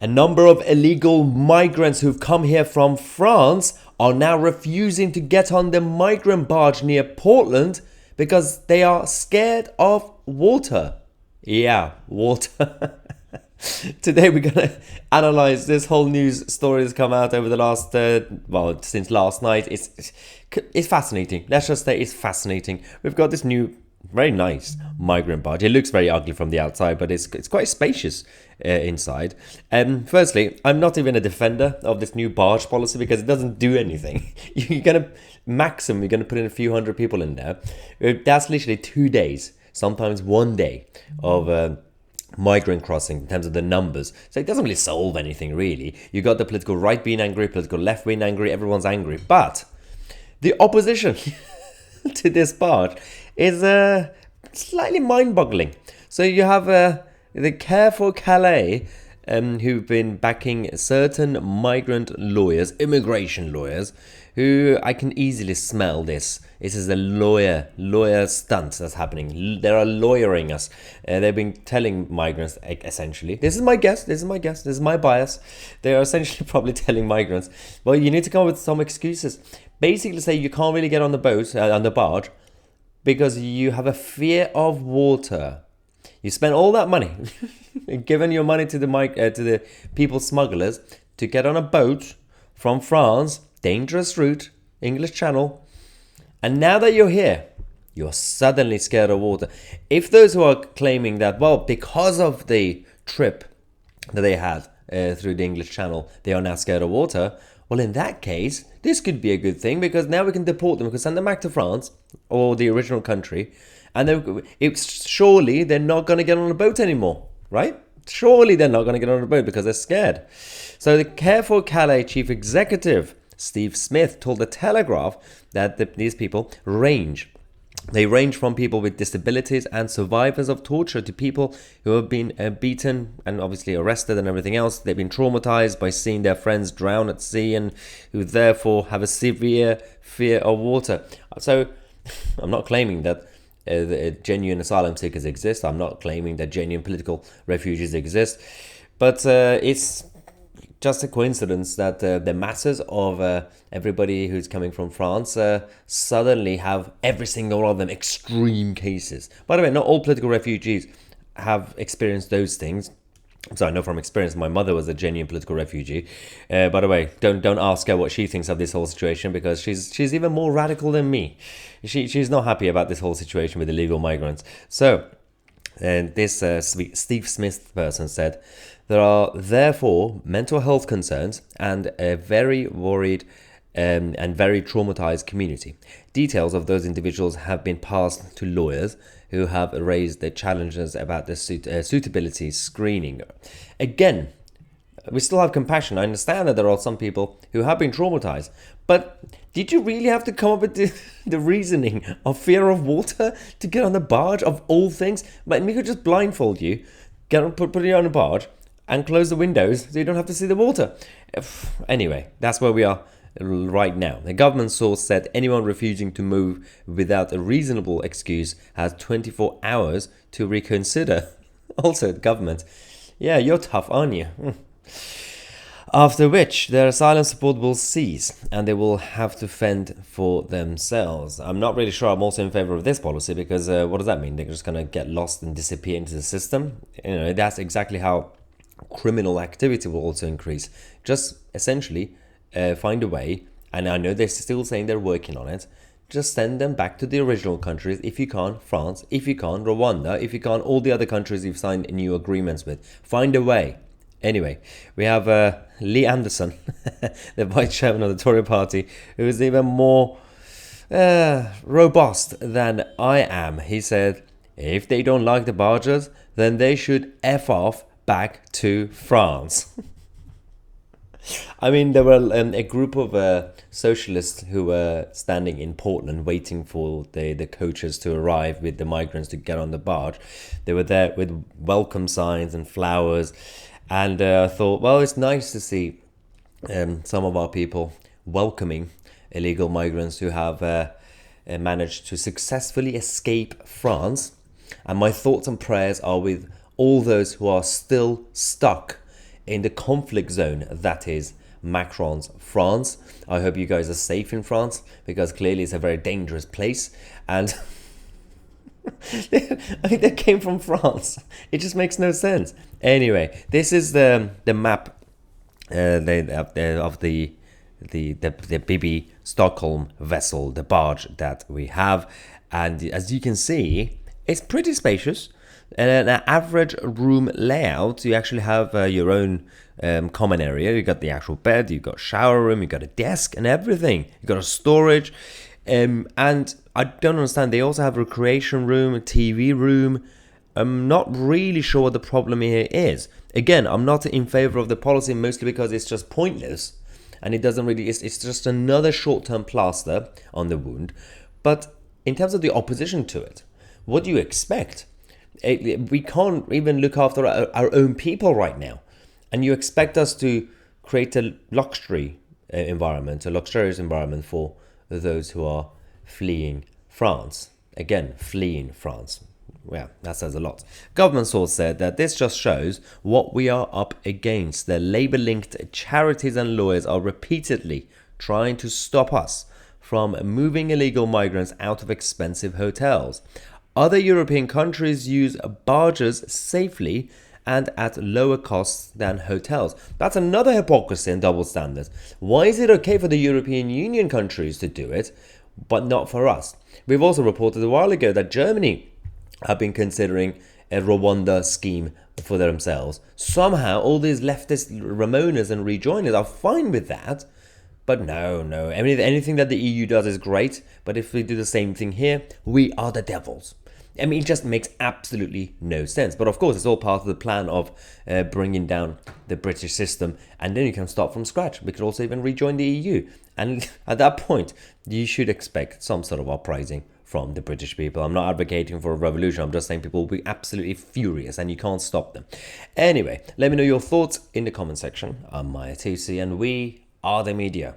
A number of illegal migrants who've come here from France are now refusing to get on the migrant barge near Portland because they are scared of water. Yeah, water. Today we're going to analyze this whole news story that's come out over the last, since last night. It's fascinating. Let's just say it's fascinating. We've got this new, very nice migrant barge. It looks very ugly from the outside, but it's quite spacious inside. Firstly, I'm not even a defender of this new barge policy because it doesn't do anything. You're going to put in a few hundred people in there. That's literally 2 days, sometimes 1 day of migrant crossing in terms of the numbers. So it doesn't really solve anything, really. You got the political right being angry, political left being angry, everyone's angry. But the opposition to this barge is slightly mind-boggling. So you have the Care for Calais, who've been backing certain migrant lawyers, immigration lawyers, who I can easily smell this. This is a lawyer stunt that's happening. They are lawyering us. They've been telling migrants, essentially, this is my guess, this is my bias. They are essentially probably telling migrants, well, you need to come up with some excuses. Basically say you can't really get on the boat, on the barge, because you have a fear of water. You spent all that money, given your money to the people smugglers to get on a boat from France, dangerous route, English Channel, and now that you're here, you're suddenly scared of water. If those who are claiming that, well, because of the trip that they had through the English Channel, they are now scared of water, well, in that case, this could be a good thing because now we can deport them, we can send them back to France or the original country, and surely they're not going to get on a boat anymore, right? Surely they're not going to get on a boat because they're scared. So the Care for Calais chief executive, Steve Smith, told The Telegraph that these people range. They range from people with disabilities and survivors of torture to people who have been beaten and obviously arrested and everything else. They've been traumatized by seeing their friends drown at sea and who therefore have a severe fear of water. So I'm not claiming that genuine asylum seekers exist. I'm not claiming that genuine political refugees exist. But it's just a coincidence that the masses of everybody who's coming from France suddenly have every single one of them extreme cases. By the way, not all political refugees have experienced those things. So I know from experience, my mother was a genuine political refugee. By the way, don't ask her what she thinks of this whole situation because she's even more radical than me. She's not happy about this whole situation with illegal migrants. So this Steve Smith person said, there are therefore mental health concerns and a very worried and very traumatized community. Details of those individuals have been passed to lawyers who have raised the challenges about the suitability screening. Again, we still have compassion. I understand that there are some people who have been traumatized, but did you really have to come up with the reasoning of fear of water to get on the barge of all things? But we could just blindfold you, put you on a barge, and close the windows so you don't have to see the water. Anyway, that's where we are right now. The government source said anyone refusing to move without a reasonable excuse has 24 hours to reconsider. Also, the government, yeah, you're tough, aren't you? After which, their asylum support will cease and they will have to fend for themselves. I'm not really sure I'm also in favor of this policy because what does that mean? They're just going to get lost and disappear into the system? You know, that's exactly how criminal activity will also increase. Just essentially find a way, and I know they're still saying they're working on it, just send them back to the original countries if you can't, France, if you can't, Rwanda, if you can't, all the other countries you've signed new agreements with. Find a way. Anyway, we have Lee Anderson, the vice chairman of the Tory party, who is even more robust than I am. He said, if they don't like the barges, then they should F off back to France. I mean, there were a group of socialists who were standing in Portland waiting for the coaches to arrive with the migrants to get on the barge. They were there with welcome signs and flowers. And I thought, well, it's nice to see some of our people welcoming illegal migrants who have managed to successfully escape France. And my thoughts and prayers are with all those who are still stuck in the conflict zone that is Macron's France. I hope you guys are safe in France, because clearly it's a very dangerous place. And I mean, they came from France. It just makes no sense. Anyway, this is the map of the BB Stockholm vessel, the barge that we have. And as you can see, it's pretty spacious. And an average room layout, you actually have your own common area. You got the actual bed, you got shower room, you got a desk and everything. You got a storage. And I don't understand. They also have a recreation room, a TV room. I'm not really sure what the problem here is. Again, I'm not in favor of the policy, mostly because it's just pointless. And it doesn't really, it's just another short-term plaster on the wound. But in terms of the opposition to it, what do you expect? We can't even look after our own people right now. And you expect us to create a luxurious environment for those who are fleeing France. Again, fleeing France. Well, that says a lot. Government source said that this just shows what we are up against. The Labour-linked charities and lawyers are repeatedly trying to stop us from moving illegal migrants out of expensive hotels. Other European countries use barges safely and at lower costs than hotels. That's another hypocrisy and double standards. Why is it okay for the European Union countries to do it, but not for us? We've also reported a while ago that Germany have been considering a Rwanda scheme for themselves. Somehow, all these leftist Ramonas and rejoiners are fine with that. But no. I mean, anything that the EU does is great. But if we do the same thing here, we are the devils. I mean, it just makes absolutely no sense. But of course, it's all part of the plan of bringing down the British system. And then you can start from scratch. We could also even rejoin the EU. And at that point, you should expect some sort of uprising from the British people. I'm not advocating for a revolution. I'm just saying people will be absolutely furious and you can't stop them. Anyway, let me know your thoughts in the comment section. I'm Mahyar Tousi and we are the media.